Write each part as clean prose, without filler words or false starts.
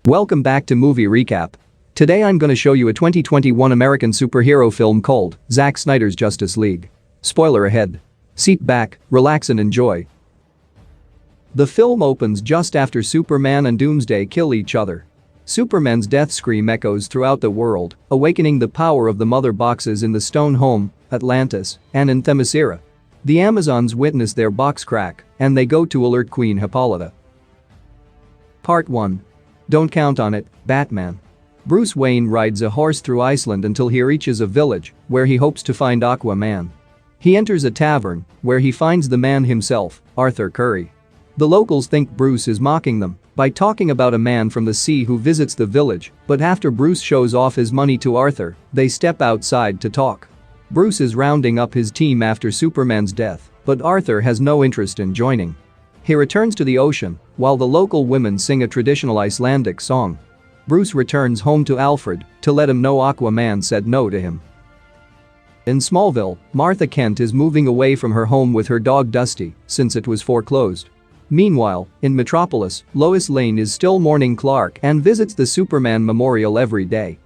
Welcome back to Movie Recap. Today I'm gonna show you a 2021 American superhero film called Zack Snyder's Justice League. Spoiler ahead. Sit back, relax and enjoy. The film opens just after Superman and Doomsday kill each other. Superman's death scream echoes throughout the world, awakening the power of the mother boxes in the stone home, Atlantis, and in Themyscira. The Amazons witness their box crack, and they go to alert Queen Hippolyta. Part 1. Don't count on it, Batman. Bruce Wayne rides a horse through Iceland until he reaches a village where he hopes to find Aquaman. He enters a tavern where he finds the man himself, Arthur Curry. The locals think Bruce is mocking them by talking about a man from the sea who visits the village, but after Bruce shows off his money to Arthur, they step outside to talk. Bruce is rounding up his team after Superman's death, but Arthur has no interest in joining. He returns to the ocean while the local women sing a traditional Icelandic song. Bruce returns home to Alfred to let him know Aquaman said no to him. In Smallville, Martha Kent is moving away from her home with her dog Dusty since it was foreclosed. Meanwhile, in Metropolis, Lois Lane is still mourning Clark and visits the Superman memorial every day.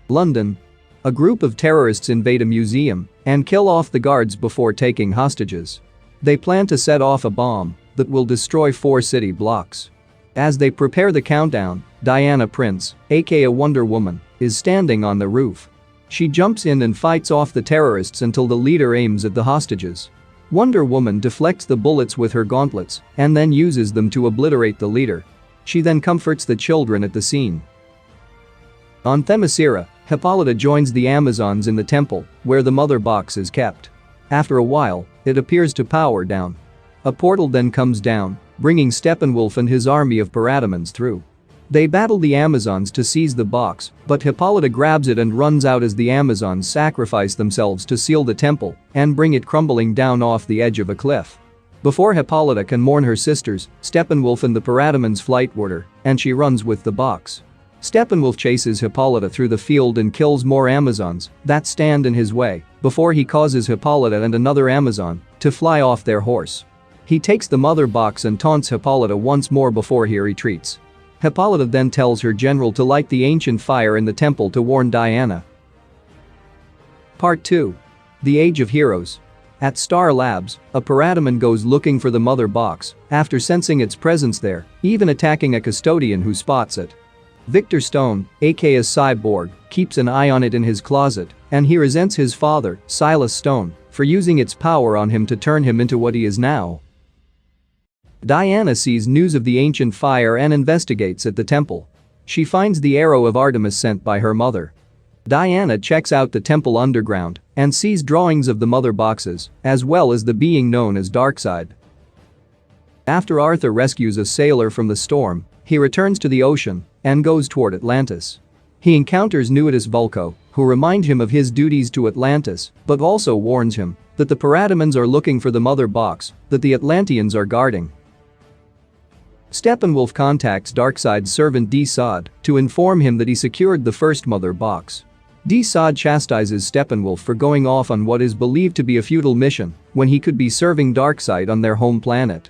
London. A group of terrorists invade a museum and kill off the guards before taking hostages. They plan to set off a bomb that will destroy 4 city blocks. As they prepare the countdown, Diana Prince, aka Wonder Woman, is standing on the roof. She jumps in and fights off the terrorists until the leader aims at the hostages. Wonder Woman deflects the bullets with her gauntlets and then uses them to obliterate the leader. She then comforts the children at the scene. On Themyscira, Hippolyta joins the Amazons in the temple where the mother box is kept. After a while, it appears to power down. A portal then comes down, bringing Steppenwolf and his army of parademons through. They battle the Amazons to seize the box, but Hippolyta grabs it and runs out as the Amazons sacrifice themselves to seal the temple and bring it crumbling down off the edge of a cliff. Before Hippolyta can mourn her sisters, Steppenwolf and the parademons flightward her, and she runs with the box. Steppenwolf chases Hippolyta through the field and kills more Amazons that stand in his way before he causes Hippolyta and another Amazon to fly off their horse. He takes the mother box and taunts Hippolyta once more before he retreats. Hippolyta then tells her general to light the ancient fire in the temple to warn Diana. Part 2. The Age of Heroes. At Star Labs, a parademon goes looking for the mother box after sensing its presence there, even attacking a custodian who spots it. Victor Stone, aka Cyborg, keeps an eye on it in his closet, and he resents his father, Silas Stone, for using its power on him to turn him into what he is now. Diana sees news of the ancient fire and investigates at the temple. She finds the arrow of Artemis sent by her mother. Diana checks out the temple underground and sees drawings of the mother boxes, as well as the being known as Darkseid. After Arthur rescues a sailor from the storm, he returns to the ocean and goes toward Atlantis. He encounters Nuidus Vulko, who remind him of his duties to Atlantis, but also warns him that the parademons are looking for the mother box that the Atlanteans are guarding. Steppenwolf contacts Darkseid's servant DeSaad to inform him that he secured the first mother box. DeSaad chastises Steppenwolf for going off on what is believed to be a futile mission when he could be serving Darkseid on their home planet.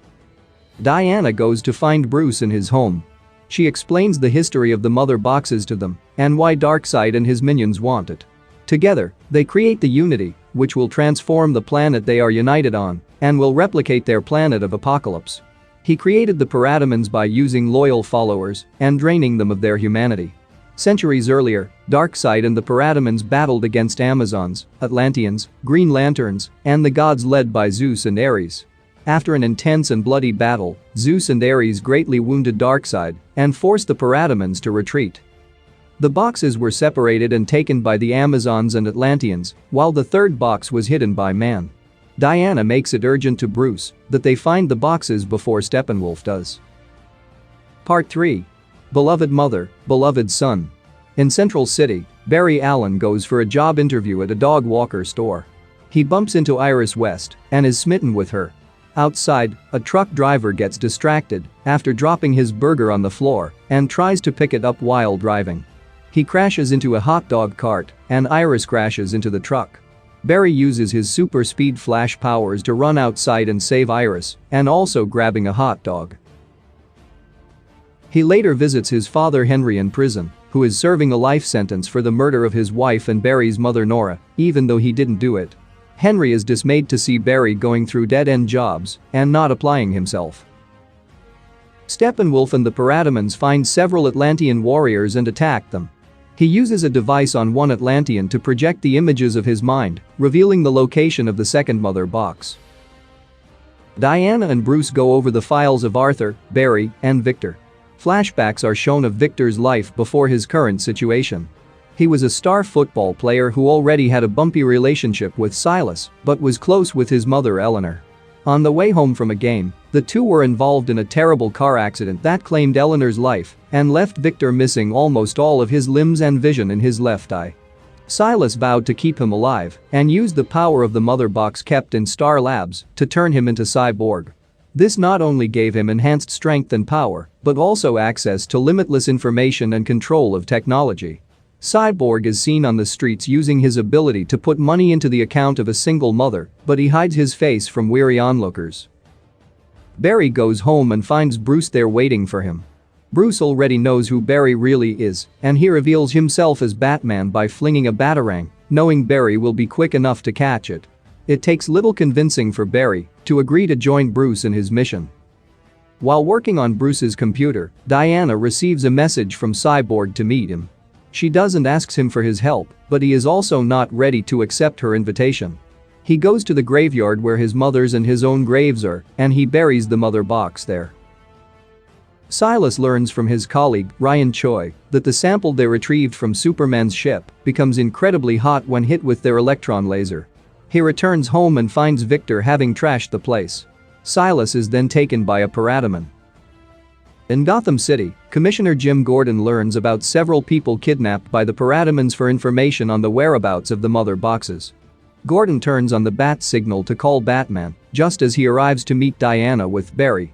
Diana goes to find Bruce in his home. She explains the history of the mother boxes to them and why Darkseid and his minions want it. Together, they create the Unity, which will transform the planet they are united on and will replicate their planet of Apocalypse. He created the parademons by using loyal followers and draining them of their humanity. Centuries earlier, Darkseid and the parademons battled against Amazons, Atlanteans, Green Lanterns, and the gods led by Zeus and Ares. After an intense and bloody battle, Zeus and Ares greatly wounded Darkseid and forced the parademons to retreat. The boxes were separated and taken by the Amazons and Atlanteans, while the third box was hidden by man. Diana makes it urgent to Bruce that they find the boxes before Steppenwolf does. Part 3. Beloved Mother, Beloved Son. In Central City, Barry Allen goes for a job interview at a dog walker store. He bumps into Iris West and is smitten with her. Outside, a truck driver gets distracted after dropping his burger on the floor and tries to pick it up while driving. He crashes into a hot dog cart and Iris crashes into the truck. Barry uses his super speed flash powers to run outside and save Iris and also grabbing a hot dog. He later visits his father Henry in prison, who is serving a life sentence for the murder of his wife and Barry's mother Nora, even though he didn't do it. Henry is dismayed to see Barry going through dead-end jobs and not applying himself. Steppenwolf and the Parademons find several Atlantean warriors and attack them. He uses a device on one Atlantean to project the images of his mind, revealing the location of the second mother box. Diana and Bruce go over the files of Arthur, Barry, and Victor. Flashbacks are shown of Victor's life before his current situation. He was a star football player who already had a bumpy relationship with Silas, but was close with his mother Eleanor. On the way home from a game, the two were involved in a terrible car accident that claimed Eleanor's life and left Victor missing almost all of his limbs and vision in his left eye. Silas vowed to keep him alive and used the power of the mother box kept in Star Labs to turn him into Cyborg. This not only gave him enhanced strength and power, but also access to limitless information and control of technology. Cyborg is seen on the streets using his ability to put money into the account of a single mother, but he hides his face from weary onlookers. Barry goes home and finds Bruce there waiting for him. Bruce already knows who Barry really is, and he reveals himself as Batman by flinging a batarang, knowing Barry will be quick enough to catch it. It takes little convincing for Barry to agree to join Bruce in his mission. While working on Bruce's computer, Diana receives a message from Cyborg to meet him. She doesn't ask him for his help, but he is also not ready to accept her invitation. He goes to the graveyard where his mother's and his own graves are, and he buries the mother box there. Silas learns from his colleague, Ryan Choi, that the sample they retrieved from Superman's ship becomes incredibly hot when hit with their electron laser. He returns home and finds Victor having trashed the place. Silas is then taken by a Parademon. In Gotham City, Commissioner Jim Gordon learns about several people kidnapped by the Parademons for information on the whereabouts of the mother boxes. Gordon turns on the bat signal to call Batman, just as he arrives to meet Diana with Barry.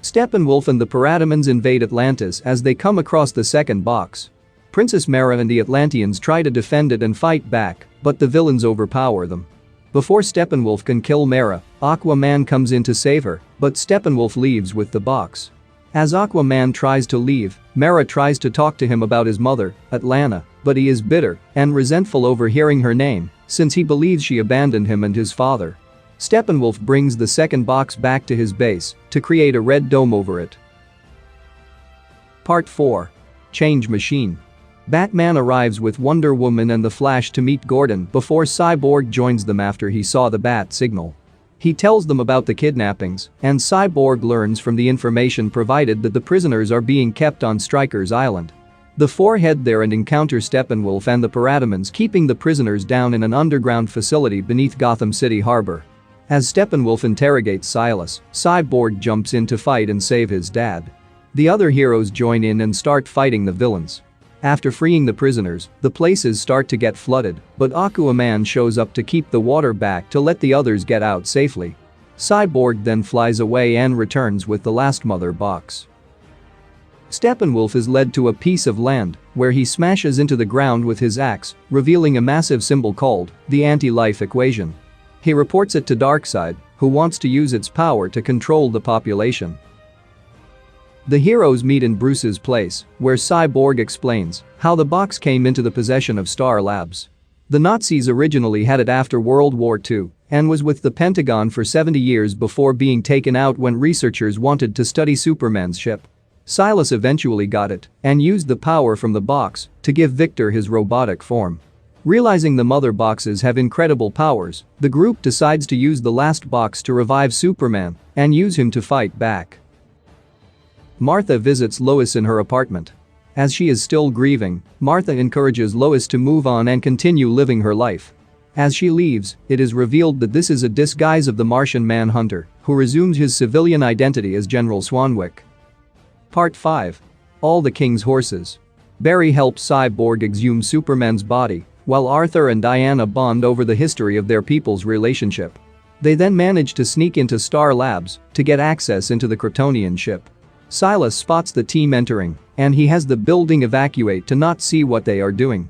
Steppenwolf and the Parademons invade Atlantis as they come across the second box. Princess Mera and the Atlanteans try to defend it and fight back, but the villains overpower them. Before Steppenwolf can kill Mera, Aquaman comes in to save her, but Steppenwolf leaves with the box. As Aquaman tries to leave, Mera tries to talk to him about his mother, Atlanta, but he is bitter and resentful over hearing her name, since he believes she abandoned him and his father. Steppenwolf brings the second box back to his base to create a red dome over it. Part 4. Change Machine. Batman arrives with Wonder Woman and the Flash to meet Gordon before Cyborg joins them after he saw the bat signal. He tells them about the kidnappings, and Cyborg learns from the information provided that the prisoners are being kept on Stryker's Island. The four head there and encounter Steppenwolf and the Parademons keeping the prisoners down in an underground facility beneath Gotham City Harbor. As Steppenwolf interrogates Silas, Cyborg jumps in to fight and save his dad. The other heroes join in and start fighting the villains. After freeing the prisoners, the places start to get flooded, but Aquaman shows up to keep the water back to let the others get out safely. Cyborg then flies away and returns with the last mother box. Steppenwolf is led to a piece of land where he smashes into the ground with his axe, revealing a massive symbol called the anti-life equation. He reports it to Darkseid, who wants to use its power to control the population. The heroes meet in Bruce's place, where Cyborg explains how the box came into the possession of Star Labs. The Nazis originally had it after World War II and was with the Pentagon for 70 years before being taken out when researchers wanted to study Superman's ship. Silas eventually got it and used the power from the box to give Victor his robotic form. Realizing the mother boxes have incredible powers, the group decides to use the last box to revive Superman and use him to fight back. Martha visits Lois in her apartment. As she is still grieving, Martha encourages Lois to move on and continue living her life. As she leaves, it is revealed that this is a disguise of the Martian Manhunter, who resumes his civilian identity as General Swanwick. Part 5. All the King's Horses. Barry helps Cyborg exhume Superman's body, while Arthur and Diana bond over the history of their people's relationship. They then manage to sneak into Star Labs to get access into the Kryptonian ship. Silas spots the team entering, and he has the building evacuate to not see what they are doing.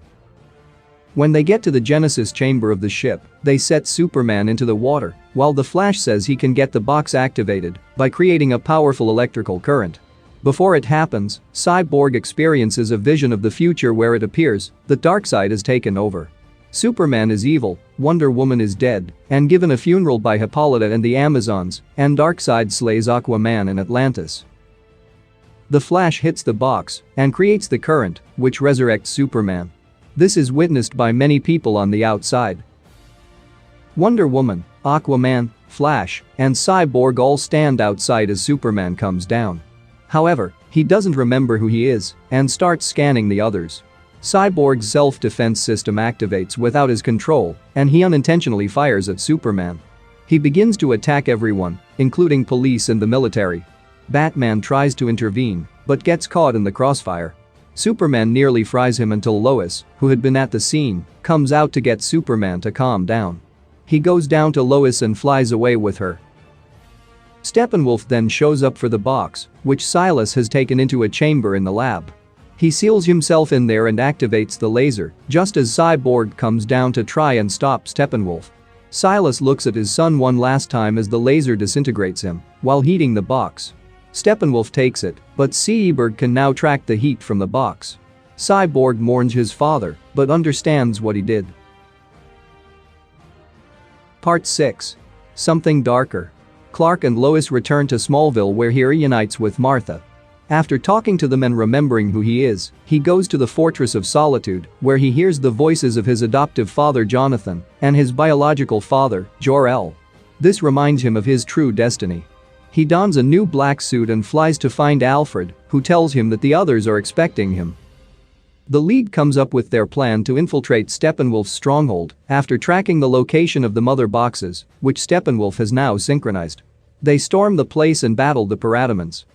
When they get to the Genesis chamber of the ship, they set Superman into the water, while the Flash says he can get the box activated by creating a powerful electrical current. Before it happens, Cyborg experiences a vision of the future where it appears that Darkseid has taken over. Superman is evil, Wonder Woman is dead and given a funeral by Hippolyta and the Amazons, and Darkseid slays Aquaman in Atlantis. The Flash hits the box and creates the current, which resurrects Superman. This is witnessed by many people on the outside. Wonder Woman, Aquaman, Flash, and Cyborg all stand outside as Superman comes down. However, he doesn't remember who he is and starts scanning the others. Cyborg's self-defense system activates without his control, and he unintentionally fires at Superman. He begins to attack everyone, including police and the military. Batman tries to intervene, but gets caught in the crossfire. Superman nearly fries him until Lois, who had been at the scene, comes out to get Superman to calm down. He goes down to Lois and flies away with her. Steppenwolf then shows up for the box, which Silas has taken into a chamber in the lab. He seals himself in there and activates the laser, just as Cyborg comes down to try and stop Steppenwolf. Silas looks at his son one last time as the laser disintegrates him while heating the box. Steppenwolf takes it, but Cyborg can now track the heat from the box. Cyborg mourns his father, but understands what he did. Part 6. Something Darker. Clark and Lois return to Smallville where he reunites with Martha. After talking to them and remembering who he is, he goes to the Fortress of Solitude, where he hears the voices of his adoptive father Jonathan and his biological father, Jor-El. This reminds him of his true destiny. He dons a new black suit and flies to find Alfred, who tells him that the others are expecting him. The League comes up with their plan to infiltrate Steppenwolf's stronghold after tracking the location of the mother boxes, which Steppenwolf has now synchronized. They storm the place and battle the parademons.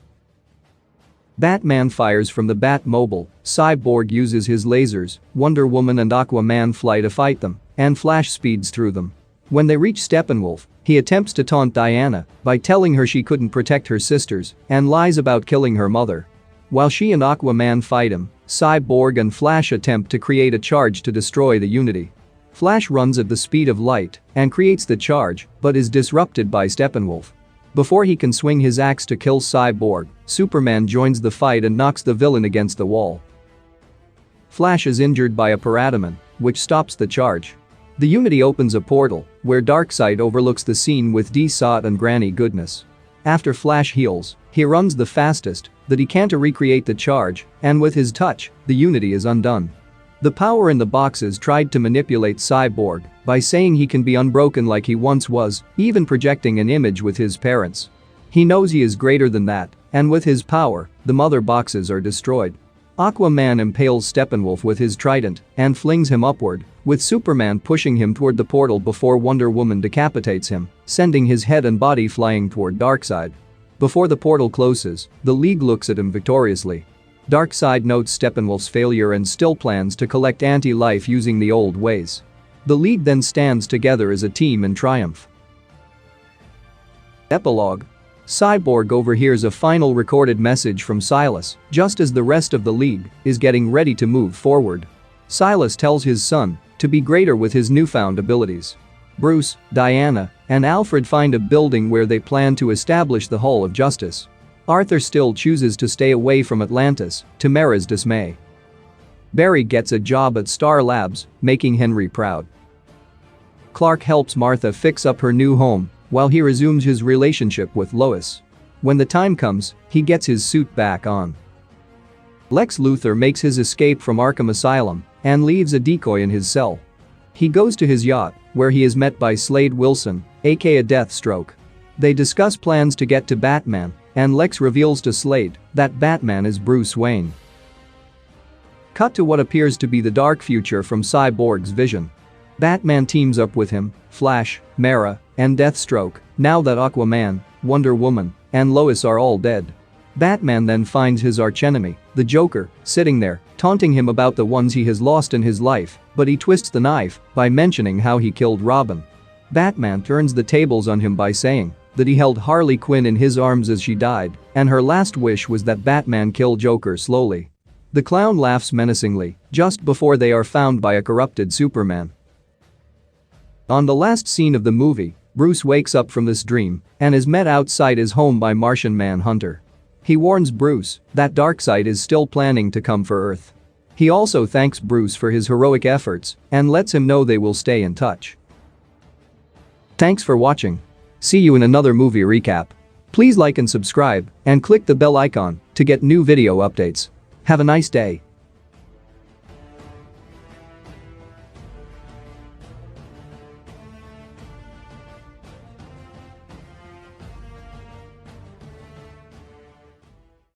Batman fires from the Batmobile, Cyborg uses his lasers, Wonder Woman and Aquaman fly to fight them, and Flash speeds through them. When they reach Steppenwolf, he attempts to taunt Diana by telling her she couldn't protect her sisters and lies about killing her mother. While she and Aquaman fight him, Cyborg and Flash attempt to create a charge to destroy the Unity. Flash runs at the speed of light and creates the charge, but is disrupted by Steppenwolf. Before he can swing his axe to kill Cyborg, Superman joins the fight and knocks the villain against the wall. Flash is injured by a parademon, which stops the charge. The Unity opens a portal, where Darkseid overlooks the scene with DeSaad and Granny Goodness. After Flash heals, he runs the fastest that he can to recreate the charge, and with his touch, the Unity is undone. The power in the boxes tried to manipulate Cyborg by saying he can be unbroken like he once was, even projecting an image with his parents. He knows he is greater than that, and with his power, the mother boxes are destroyed. Aquaman impales Steppenwolf with his trident and flings him upward, with Superman pushing him toward the portal before Wonder Woman decapitates him, sending his head and body flying toward Darkseid. Before the portal closes, the League looks at him victoriously. Darkseid notes Steppenwolf's failure and still plans to collect anti-life using the old ways. The League then stands together as a team in triumph. Epilogue. Cyborg overhears a final recorded message from Silas just as the rest of the League is getting ready to move forward. Silas tells his son to be greater with his newfound abilities. Bruce, Diana, and Alfred find a building where they plan to establish the Hall of Justice. Arthur still chooses to stay away from Atlantis, to Mara's dismay. Barry gets a job at Star Labs, making Henry proud. Clark helps Martha fix up her new home while he resumes his relationship with Lois. When the time comes, he gets his suit back on. Lex Luthor makes his escape from Arkham Asylum and leaves a decoy in his cell. He goes to his yacht, where he is met by Slade Wilson, aka Deathstroke. They discuss plans to get to Batman, and Lex reveals to Slade that Batman is Bruce Wayne. Cut to what appears to be the dark future from Cyborg's vision. Batman teams up with him, Flash, Mara, and Deathstroke, now that Aquaman, Wonder Woman, and Lois are all dead. Batman then finds his archenemy, the Joker, sitting there, taunting him about the ones he has lost in his life, but he twists the knife by mentioning how he killed Robin. Batman turns the tables on him by saying that he held Harley Quinn in his arms as she died, and her last wish was that Batman kill Joker slowly. The clown laughs menacingly just before they are found by a corrupted Superman. On the last scene of the movie, Bruce wakes up from this dream and is met outside his home by Martian Manhunter. He warns Bruce that Darkseid is still planning to come for Earth. He also thanks Bruce for his heroic efforts and lets him know they will stay in touch. Thanks for watching. See you in another movie recap. Please like and subscribe and click the bell icon to get new video updates. Have a nice day.